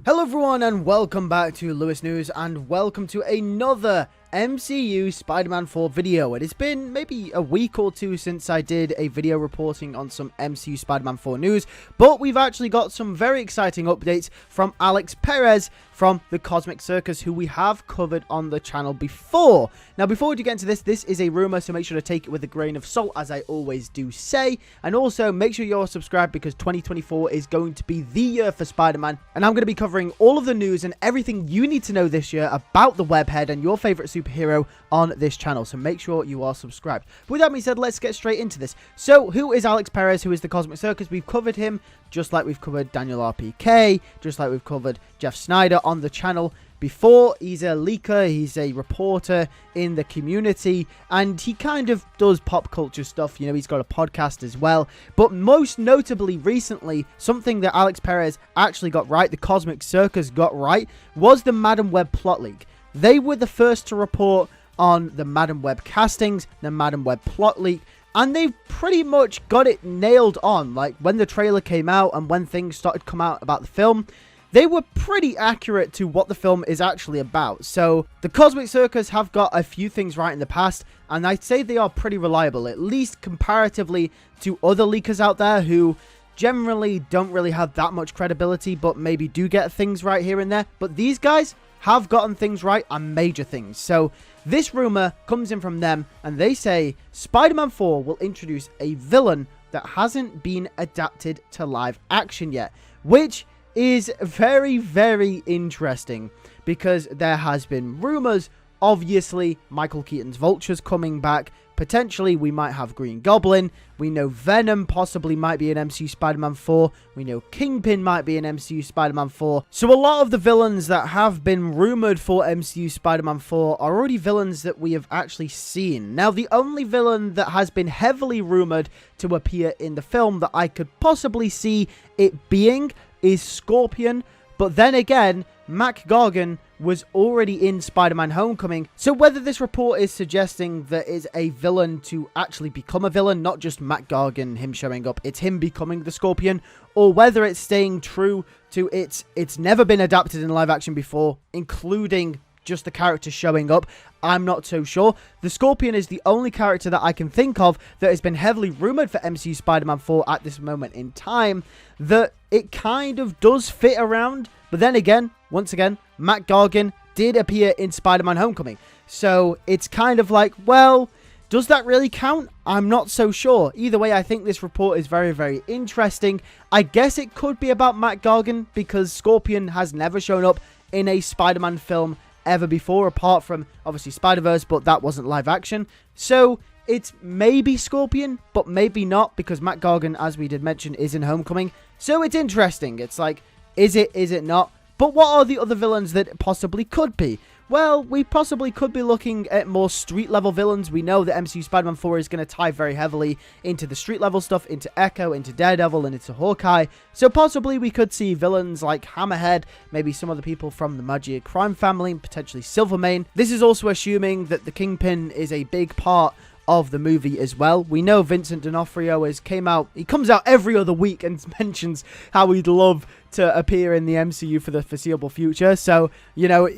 Hello everyone and welcome back to LewisNews and welcome to another MCU Spider-Man 4 video. It has been maybe a week or two since I did a video reporting on some MCU Spider-Man 4 news, but we've actually got some very exciting updates from Alex Perez from the Cosmic Circus, who we have covered on the channel before. Now, before we get into this is a rumor, so make sure to take it with a grain of salt, as I always do say. And also, make sure you're subscribed, because 2024 is going to be the year for Spider-Man. And I'm going to be covering all of the news and everything you need to know this year about the webhead and your favorite superhero on this channel. So make sure you are subscribed. But with that being said, let's get straight into this. So, who is Alex Perez? Who is the Cosmic Circus? We've covered him, just like we've covered Daniel RPK, just like we've covered Jeff Snyder on the channel before. He's a leaker, he's a reporter in the community, and he kind of does pop culture stuff. You know, he's got a podcast as well. But most notably recently, something that Alex Perez actually got right, the Cosmic Circus got right, was the Madam Web plot leak. They were the first to report on the Madam Web castings, the Madam Web plot leak, and they've pretty much got it nailed on. Like, when the trailer came out and when things started to come out about the film, they were pretty accurate to what the film is actually about. So, the Cosmic Circus have got a few things right in the past, and I'd say they are pretty reliable, at least comparatively to other leakers out there who generally don't really have that much credibility, but maybe do get things right here and there. But these guys have gotten things right, and major things. So, this rumor comes in from them, and they say Spider-Man 4 will introduce a villain that hasn't been adapted to live action yet, which is very, very interesting, because there has been rumors. Obviously, Michael Keaton's Vulture's coming back. Potentially, we might have Green Goblin. We know Venom possibly might be in MCU Spider-Man 4. We know Kingpin might be in MCU Spider-Man 4. So a lot of the villains that have been rumored for MCU Spider-Man 4 are already villains that we have actually seen. Now, the only villain that has been heavily rumored to appear in the film that I could possibly see it being is Scorpion. But then again, Mac Gargan was already in Spider-Man Homecoming. So whether this report is suggesting that is a villain to actually become a villain, not just Mac Gargan, him showing up, it's him becoming the Scorpion, or whether it's staying true to it's never been adapted in live action before, including just the character showing up, I'm not so sure. The Scorpion is the only character that I can think of that has been heavily rumored for MCU Spider-Man 4 at this moment in time, that it kind of does fit around. But then again, once again, Mac Gargan did appear in Spider-Man Homecoming. So it's kind of like, well, does that really count? I'm not so sure. Either way, I think this report is very, very interesting. I guess it could be about Mac Gargan, because Scorpion has never shown up in a Spider-Man film ever before, apart from obviously Spider-Verse, but that wasn't live action. So it's maybe Scorpion, but maybe not, because Mac Gargan, as we did mention, is in Homecoming. So it's interesting. It's like, is it not? But what are the other villains that it possibly could be? Well, we possibly could be looking at more street-level villains. We know that MCU Spider-Man 4 is going to tie very heavily into the street-level stuff, into Echo, into Daredevil, and into Hawkeye. So possibly we could see villains like Hammerhead, maybe some other people from the Magia crime family, potentially Silvermane. This is also assuming that the Kingpin is a big part of the movie as well. We know Vincent D'Onofrio he comes out every other week and mentions how he'd love to appear in the MCU for the foreseeable future. So, you know,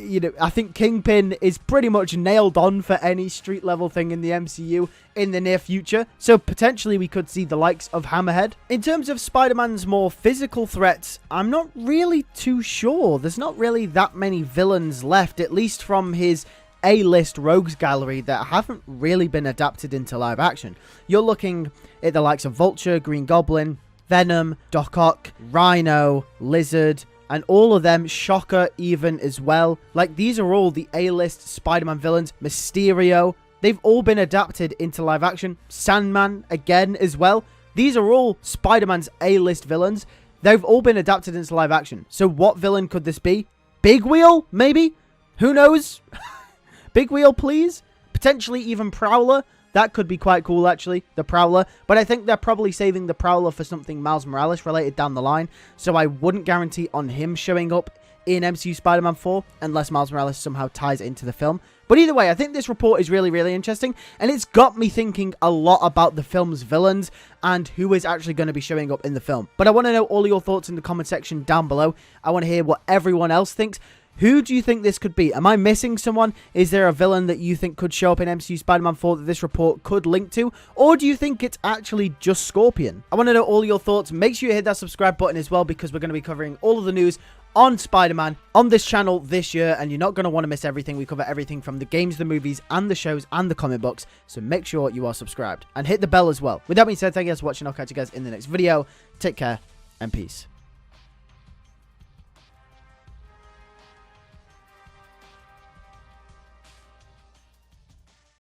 I think Kingpin is pretty much nailed on for any street level thing in the MCU in the near future. So potentially we could see the likes of Hammerhead. In terms of Spider-Man's more physical threats, I'm not really too sure. There's not really that many villains left, at least from his A-list rogues gallery, that haven't really been adapted into live action. You're looking at the likes of Vulture, Green Goblin, Venom, Doc Ock, Rhino, Lizard, and all of them, Shocker even as well. Like, these are all the A-list Spider-Man villains. Mysterio, they've all been adapted into live action. Sandman, again, as well. These are all Spider-Man's A-list villains. They've all been adapted into live action. So what villain could this be? Big Wheel, maybe? Who knows? Big Wheel, please? Potentially even Prowler. That could be quite cool, actually, the Prowler. But I think they're probably saving the Prowler for something Miles Morales related down the line. So I wouldn't guarantee on him showing up in MCU Spider-Man 4, unless Miles Morales somehow ties it into the film. But either way, I think this report is really, really interesting, and it's got me thinking a lot about the film's villains and who is actually going to be showing up in the film. But I want to know all your thoughts in the comment section down below. I want to hear what everyone else thinks. Who do you think this could be? Am I missing someone? Is there a villain that you think could show up in MCU Spider-Man 4 that this report could link to? Or do you think it's actually just Scorpion? I want to know all your thoughts. Make sure you hit that subscribe button as well, because we're going to be covering all of the news on Spider-Man on this channel this year, and you're not going to want to miss everything. We cover everything from the games, the movies, and the shows, and the comic books, so make sure you are subscribed. And hit the bell as well. With that being said, thank you guys for watching. I'll catch you guys in the next video. Take care, and peace.